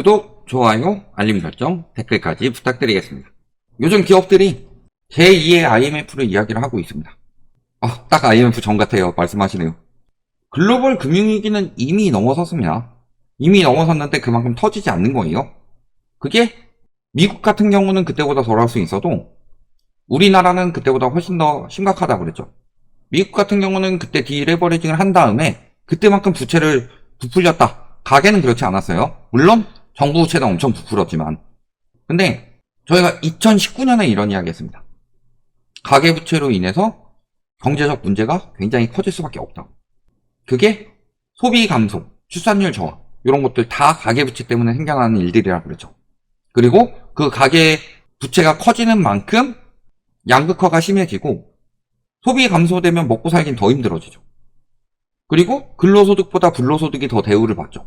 구독, 좋아요, 알림 설정, 댓글까지 부탁드리겠습니다. 요즘 기업들이 제2의 IMF를 이야기를 하고 있습니다. 딱 IMF 전 같아요. 말씀하시네요. 글로벌 금융위기는 이미 넘어섰습니다. 이미 넘어섰는데 그만큼 터지지 않는 거예요. 그게 미국 같은 경우는 그때보다 덜할 수 있어도 우리나라는 그때보다 훨씬 더 심각하다고 그랬죠. 미국 같은 경우는 그때 디레버리징을 한 다음에 그때만큼 부채를 부풀렸다. 가계는 그렇지 않았어요. 물론 정부 부채는 엄청 부풀었지만. 근데 저희가 2019년에 이런 이야기 했습니다. 가계부채로 인해서 경제적 문제가 굉장히 커질 수밖에 없다고. 그게 소비 감소, 출산율 저하 이런 것들 다 가계부채 때문에 생겨나는 일들이라 그랬죠. 그리고 그 가계부채가 커지는 만큼 양극화가 심해지고 소비 감소되면 먹고 살긴 더 힘들어지죠. 그리고 근로소득보다 불로소득이 더 대우를 받죠.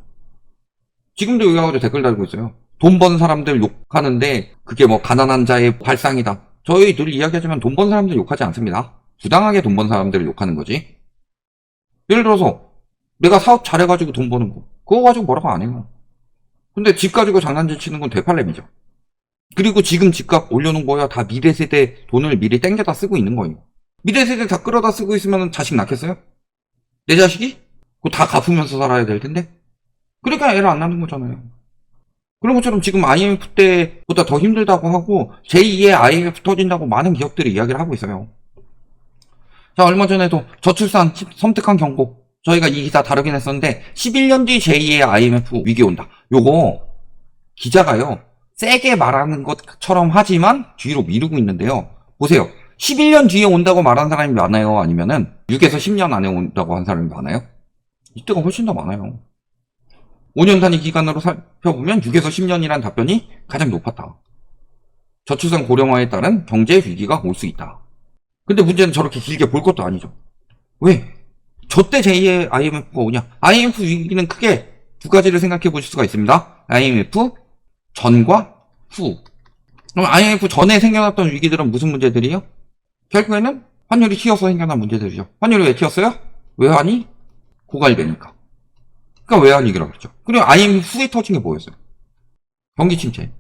지금도 여기 가서 댓글 달고 있어요. 돈 번 사람들 욕하는데 그게 뭐 가난한 자의 발상이다. 저희 늘 이야기하지만 돈 번 사람들 욕하지 않습니다. 부당하게 돈 번 사람들을 욕하는 거지. 예를 들어서 내가 사업 잘해가지고 돈 버는 거 그거 가지고 뭐라고 안 해요. 근데 집 가지고 장난질 치는 건 되팔렘이죠. 그리고 지금 집값 올려놓은 거야 다 미래 세대 돈을 미리 땡겨다 쓰고 있는 거예요. 미래 세대 다 끌어다 쓰고 있으면 자식 낳겠어요? 내 자식이? 그거 다 갚으면서 살아야 될 텐데? 그러니까 애를 안 낳는 거잖아요. 그런 것처럼 지금 IMF 때보다 더 힘들다고 하고 제2의 IMF 터진다고 많은 기업들이 이야기를 하고 있어요. 자, 얼마 전에도 저출산 섬뜩한 경고 저희가 이 기사 다루긴 했었는데 11년 뒤 제2의 IMF 위기 온다. 요거 기자가요 세게 말하는 것처럼 하지만 뒤로 미루고 있는데요. 보세요. 11년 뒤에 온다고 말한 사람이 많아요? 아니면은 6에서 10년 안에 온다고 한 사람이 많아요? 이때가 훨씬 더 많아요. 5년 단위 기간으로 살펴보면 6에서 10년이란 답변이 가장 높았다. 저출산 고령화에 따른 경제 위기가 올 수 있다. 근데 문제는 저렇게 길게 볼 것도 아니죠. 왜? 저때 제2의 IMF가 오냐? IMF 위기는 크게 두 가지를 생각해 보실 수가 있습니다. IMF 전과 후. 그럼 IMF 전에 생겨났던 위기들은 무슨 문제들이에요? 결국에는 환율이 튀어서 생겨난 문제들이죠. 환율이 왜 튀었어요? 외환이 고갈되니까. 그러니까 외환위기라고 그러죠. 그리고 IMF 후에 터진 게 뭐였어요? 경기 침체.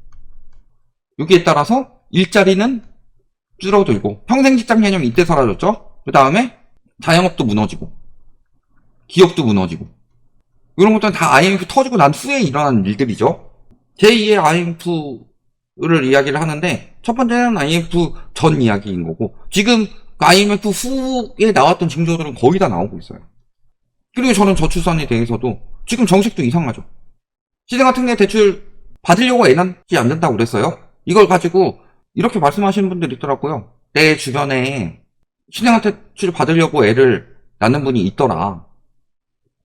여기에 따라서 일자리는 줄어들고 평생 직장 개념이 이때 사라졌죠. 그 다음에 자영업도 무너지고 기업도 무너지고 이런 것들은 다 IMF 터지고 난 후에 일어난 일들이죠. 제2의 IMF를 이야기를 하는데 첫 번째는 IMF 전 이야기인 거고 지금 IMF 후에 나왔던 징조들은 거의 다 나오고 있어요. 그리고 저는 저출산에 대해서도 지금 정책도 이상하죠. 시생아 특례 대출 받으려고 애 낳지 않는다고 그랬어요. 이걸 가지고 이렇게 말씀하시는 분들이 있더라고요. 내 주변에 시생아 대출 받으려고 애를 낳는 분이 있더라.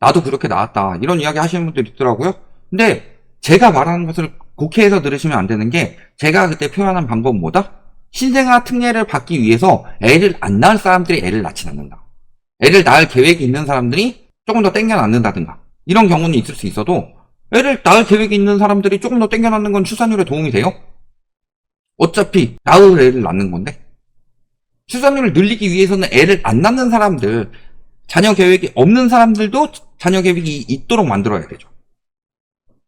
나도 그렇게 낳았다. 이런 이야기 하시는 분들이 있더라고요. 근데 제가 말하는 것을 곡해해서 들으시면 안 되는 게 제가 그때 표현한 방법은 뭐다? 신생아 특례를 받기 위해서 애를 안 낳을 사람들이 애를 낳지 않는다. 애를 낳을 계획이 있는 사람들이 조금 더 땡겨 낳는다든가 이런 경우는 있을 수 있어도 애를 낳을 계획이 있는 사람들이 조금 더 땡겨 낳는 건 출산율에 도움이 돼요? 어차피 낳을 애를 낳는 건데 출산율을 늘리기 위해서는 애를 안 낳는 사람들 자녀 계획이 없는 사람들도 자녀 계획이 있도록 만들어야 되죠.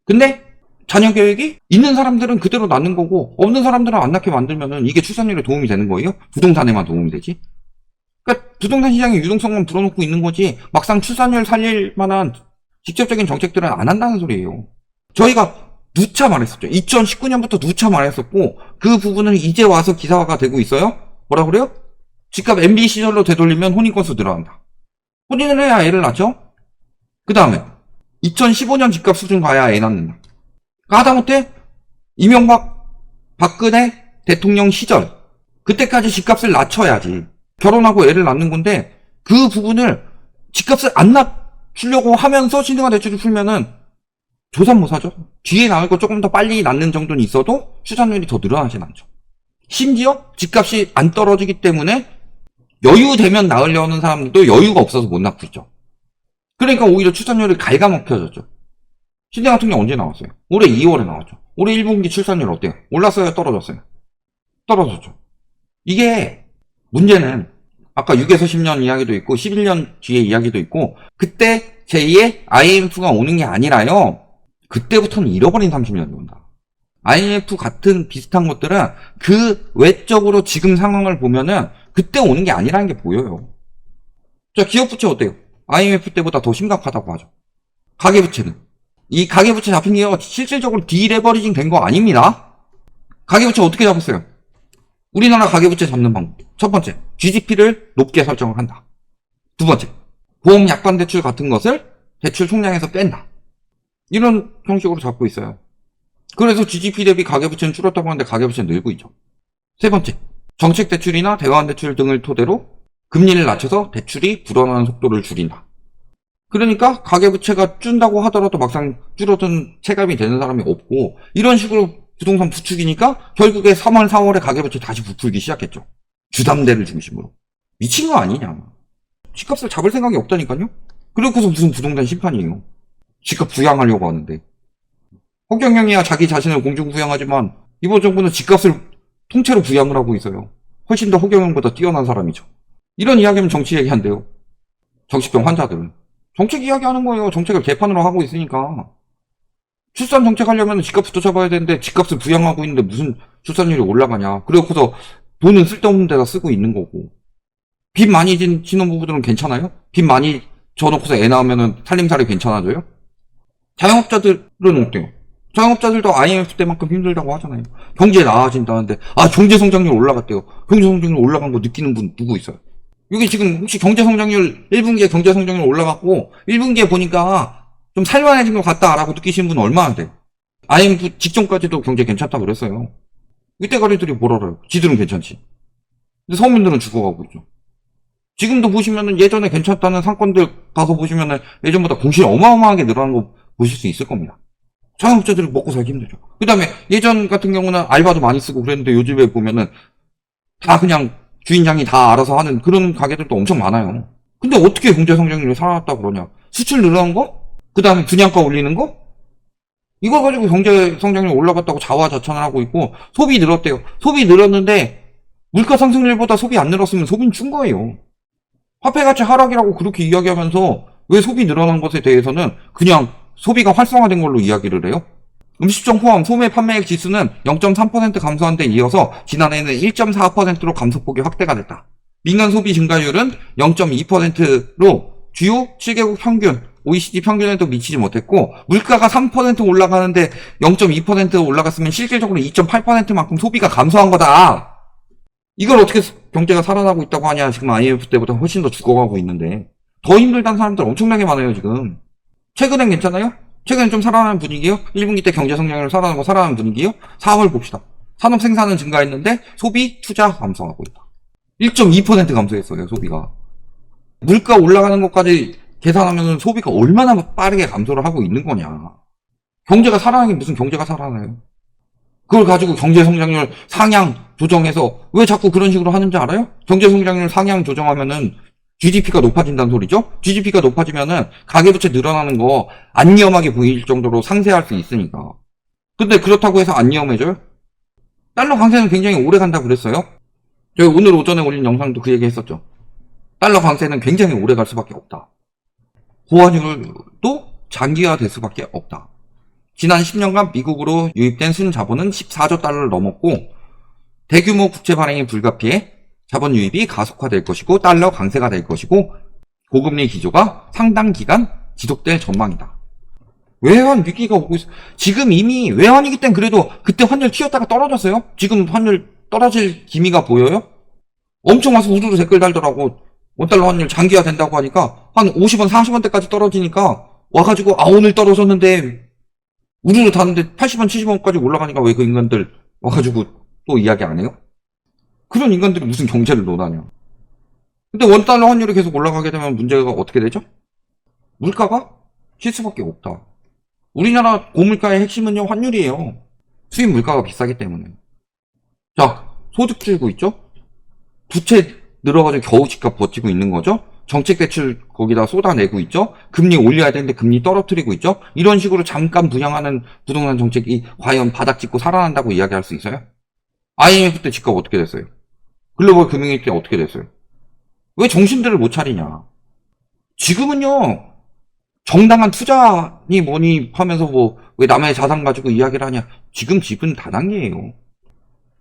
근데 자녀 계획이 있는 사람들은 그대로 낳는 거고 없는 사람들은 안 낳게 만들면은 이게 출산율에 도움이 되는 거예요? 부동산에만 도움이 되지? 그러니까 부동산 시장에 유동성만 불어넣고 있는 거지 막상 출산율 살릴 만한 직접적인 정책들은 안 한다는 소리예요. 저희가 누차 말했었죠. 2019년부터 누차 말했었고 그 부분은 이제 와서 기사화가 되고 있어요. 뭐라 그래요? 집값 MB 시절로 되돌리면 혼인 건수 늘어난다. 혼인을 해야 애를 낳죠? 그 다음에 2015년 집값 수준 가야 애 낳는다. 하다못해 이명박 박근혜 대통령 시절 그때까지 집값을 낮춰야지 결혼하고 애를 낳는 건데 그 부분을 집값을 안 낮추려고 하면서 신생아 대출을 풀면은 조삼모사죠. 뒤에 나올 거 조금 더 빨리 낳는 정도는 있어도 출산율이 더 늘어나진 않죠. 심지어 집값이 안 떨어지기 때문에 여유되면 낳으려는 사람들도 여유가 없어서 못 낳고 있죠. 그러니까 오히려 출산율이 갉아먹혀졌죠. 신생아 특례 언제 나왔어요? 올해 2월에 나왔죠. 올해 1분기 출산율 어때요? 올랐어요? 떨어졌어요? 떨어졌죠. 이게 문제는 아까 6에서 10년 이야기도 있고 11년 뒤에 이야기도 있고 그때 제2의 IMF가 오는 게 아니라요. 그때부터는 잃어버린 30년이 온다. IMF 같은 비슷한 것들은 그 외적으로 지금 상황을 보면은 그때 오는 게 아니라는 게 보여요. 자, 기업부채 어때요? IMF 때보다 더 심각하다고 하죠. 가계부채는. 이 가계부채 잡힌 게요, 실질적으로 디레버리징 된 거 아닙니다. 가계부채 어떻게 잡았어요? 우리나라 가계부채 잡는 방법. 첫 번째, GDP를 높게 설정을 한다. 두 번째, 보험 약관 대출 같은 것을 대출 총량에서 뺀다. 이런 형식으로 잡고 있어요. 그래서 GDP 대비 가계부채는 줄었다고 하는데 가계부채는 늘고 있죠. 세 번째, 정책 대출이나 대환 대출 등을 토대로 금리를 낮춰서 대출이 불어나는 속도를 줄인다. 그러니까 가계부채가 준다고 하더라도 막상 줄어든 체감이 되는 사람이 없고, 이런 식으로 부동산 부추기니까 결국에 3월, 4월에 가계부채 다시 부풀기 시작했죠. 주담대를 중심으로. 미친 거 아니냐. 집값을 잡을 생각이 없다니까요. 그래서 무슨 부동산 심판이에요. 집값 부양하려고 하는데. 허경영이야 자기 자신을 공중부양하지만 이번 정부는 집값을 통째로 부양을 하고 있어요. 훨씬 더 허경영보다 뛰어난 사람이죠. 이런 이야기하면 정치 얘기한대요. 정치병 환자들은. 정책 이야기하는 거예요. 정책을 개판으로 하고 있으니까. 출산 정책 하려면 집값부터 잡아야 되는데 집값을 부양하고 있는데 무슨 출산율이 올라가냐. 그래서 돈은 쓸데없는 데다 쓰고 있는 거고. 빚 많이 진 신혼부부들은 괜찮아요? 빚 많이 져놓고서 애 낳으면 살림살이 괜찮아져요? 자영업자들은 어때요? 자영업자들도 IMF 때만큼 힘들다고 하잖아요. 경제 나아진다는데, 경제 성장률 올라갔대요. 경제 성장률 올라간 거 느끼는 분 누구 있어요? 이게 지금 혹시 경제 성장률, 1분기에 경제 성장률 올라갔고, 1분기에 보니까 좀 살만해진 것 같다라고 느끼시는 분 얼마나 돼요? IMF 직전까지도 경제 괜찮다고 그랬어요. 이때가리들이 뭘 알아요? 지들은 괜찮지. 근데 서민들은 죽어가고 있죠. 지금도 보시면은 예전에 괜찮다는 상권들 가서 보시면은 예전보다 공실이 어마어마하게 늘어난 거 보실 수 있을 겁니다. 자영업자들이 먹고 살기 힘들죠. 그 다음에 예전 같은 경우는 알바도 많이 쓰고 그랬는데 요즘에 보면은 다 그냥 주인장이 다 알아서 하는 그런 가게들도 엄청 많아요. 근데 어떻게 경제 성장률이 살아났다고 그러냐? 수출 늘어난 거? 그 다음에 분양가 올리는 거? 이거 가지고 경제 성장률이 올라갔다고 자화자찬을 하고 있고, 소비 늘었대요. 소비 늘었는데 물가 상승률보다 소비 안 늘었으면 소비는 준 거예요. 화폐 가치 하락이라고 그렇게 이야기하면서 왜 소비 늘어난 것에 대해서는 그냥 소비가 활성화된 걸로 이야기를 해요? 음식점 포함 소매 판매액 지수는 0.3% 감소한 데 이어서 지난해에는 1.4%로 감소폭이 확대가 됐다. 민간 소비 증가율은 0.2%로 주요 7개국 평균, OECD 평균에도 미치지 못했고, 물가가 3% 올라가는데 0.2% 올라갔으면 실질적으로 2.8%만큼 소비가 감소한 거다. 이걸 어떻게 경제가 살아나고 있다고 하냐. 지금 IMF 때보다 훨씬 더 죽어가고 있는데. 더 힘들다는 사람들 엄청나게 많아요, 지금. 최근엔 괜찮아요? 최근엔 좀 살아나는 분위기요? 1분기 때 경제 성장률 살아나는 분위기요? 4월 봅시다. 산업 생산은 증가했는데 소비, 투자 감소하고 있다. 1.2% 감소했어요, 소비가. 물가 올라가는 것까지 계산하면 소비가 얼마나 빠르게 감소를 하고 있는 거냐. 경제가 살아나긴 무슨 경제가 살아나요? 그걸 가지고 경제 성장률 상향 조정해서 왜 자꾸 그런 식으로 하는지 알아요? 경제 성장률 상향 조정하면은 GDP가 높아진다는 소리죠? GDP가 높아지면은 가계부채 늘어나는 거 안 위험하게 보일 정도로 상쇄할 수 있으니까. 근데 그렇다고 해서 안 위험해져요? 달러 강세는 굉장히 오래 간다고 그랬어요. 저희 오늘 오전에 올린 영상도 그 얘기 했었죠. 달러 강세는 굉장히 오래 갈 수밖에 없다. 보완율도 장기화될 수밖에 없다. 지난 10년간 미국으로 유입된 순자본은 14조 달러를 넘었고, 대규모 국채 발행이 불가피해 자본 유입이 가속화될 것이고 달러 강세가 될 것이고 고금리 기조가 상당 기간 지속될 전망이다. 외환 위기가 오고 있어. 지금 이미 외환위기 땐 그래도 그때 환율 튀었다가 떨어졌어요. 지금 환율 떨어질 기미가 보여요? 엄청 와서 우르르 댓글 달더라고. 원달러 환율 장기화 된다고 하니까 한 50원, 40원대까지 떨어지니까 와가지고 오늘 떨어졌는데 우르르 다는데 80원, 70원까지 올라가니까 왜 그 인간들 와가지고 또 이야기 안 해요? 그런 인간들이 무슨 경제를 논하냐. 근데 원달러 환율이 계속 올라가게 되면 문제가 어떻게 되죠? 물가가 칠 수밖에 없다. 우리나라 고물가의 핵심은요, 환율이에요. 수입 물가가 비싸기 때문에. 자, 소득 줄고 있죠? 부채 늘어가지고 겨우 집값 버티고 있는 거죠? 정책 대출 거기다 쏟아내고 있죠? 금리 올려야 되는데 금리 떨어뜨리고 있죠? 이런 식으로 잠깐 부양하는 부동산 정책이 과연 바닥 짚고 살아난다고 이야기할 수 있어요? IMF 때 집값 어떻게 됐어요? 글로벌 금융위기 때 어떻게 됐어요? 왜 정신들을 못 차리냐? 지금은요, 정당한 투자니 뭐니 하면서 왜 남의 자산 가지고 이야기를 하냐. 지금 집은 다단계예요.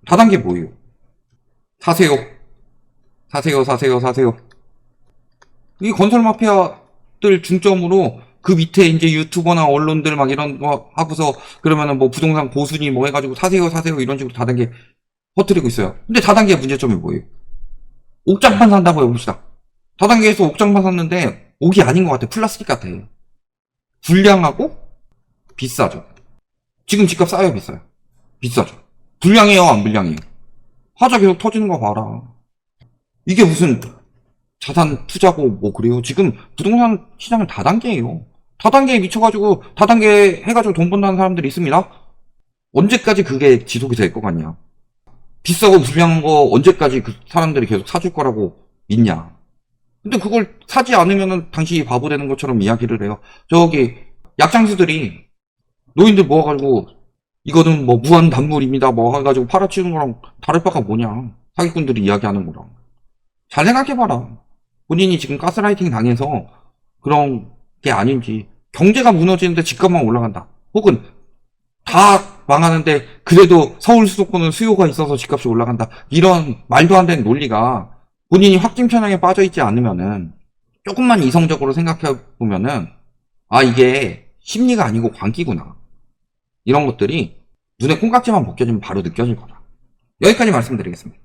다단계 뭐예요? 사세요. 사세요, 사세요, 사세요. 이 건설 마피아들 중점으로 그 밑에 이제 유튜버나 언론들 막 이런 거 하고서 그러면은 뭐 부동산 고순위 뭐 해가지고 사세요, 사세요 이런 식으로 다단계 퍼뜨리고 있어요. 근데 다단계의 문제점이 뭐예요? 옥장만 산다고 해봅시다. 다단계에서 옥장만 샀는데 옥이 아닌 것 같아. 플라스틱 같아. 불량하고 비싸죠. 지금 집값 싸요, 비싸요? 비싸죠. 불량해요, 안 불량해요? 하자 계속 터지는 거 봐라. 이게 무슨 자산 투자고 뭐 그래요. 지금 부동산 시장은 다단계예요. 다단계에 미쳐가지고 다단계 해가지고 돈 번다는 사람들이 있습니다. 언제까지 그게 지속이 될 것 같냐. 비싸고 불량한 거 언제까지 그 사람들이 계속 사줄 거라고 믿냐. 근데 그걸 사지 않으면은 당신이 바보 되는 것처럼 이야기를 해요. 저기 약장수들이 노인들 모아가지고 이거는 뭐 무한 단물입니다 뭐 해가지고 팔아치우는 거랑 다를 바가 뭐냐. 사기꾼들이 이야기하는 거랑. 잘 생각해봐라. 본인이 지금 가스라이팅 당해서 그런 게 아닌지. 경제가 무너지는데 집값만 올라간다. 혹은 다 망하는데 그래도 서울 수도권은 수요가 있어서 집값이 올라간다. 이런 말도 안 되는 논리가 본인이 확증 편향에 빠져있지 않으면은 조금만 이성적으로 생각해보면은 아 이게 심리가 아니고 광기구나. 이런 것들이 눈에 콩깍지만 벗겨지면 바로 느껴질 거다. 여기까지 말씀드리겠습니다.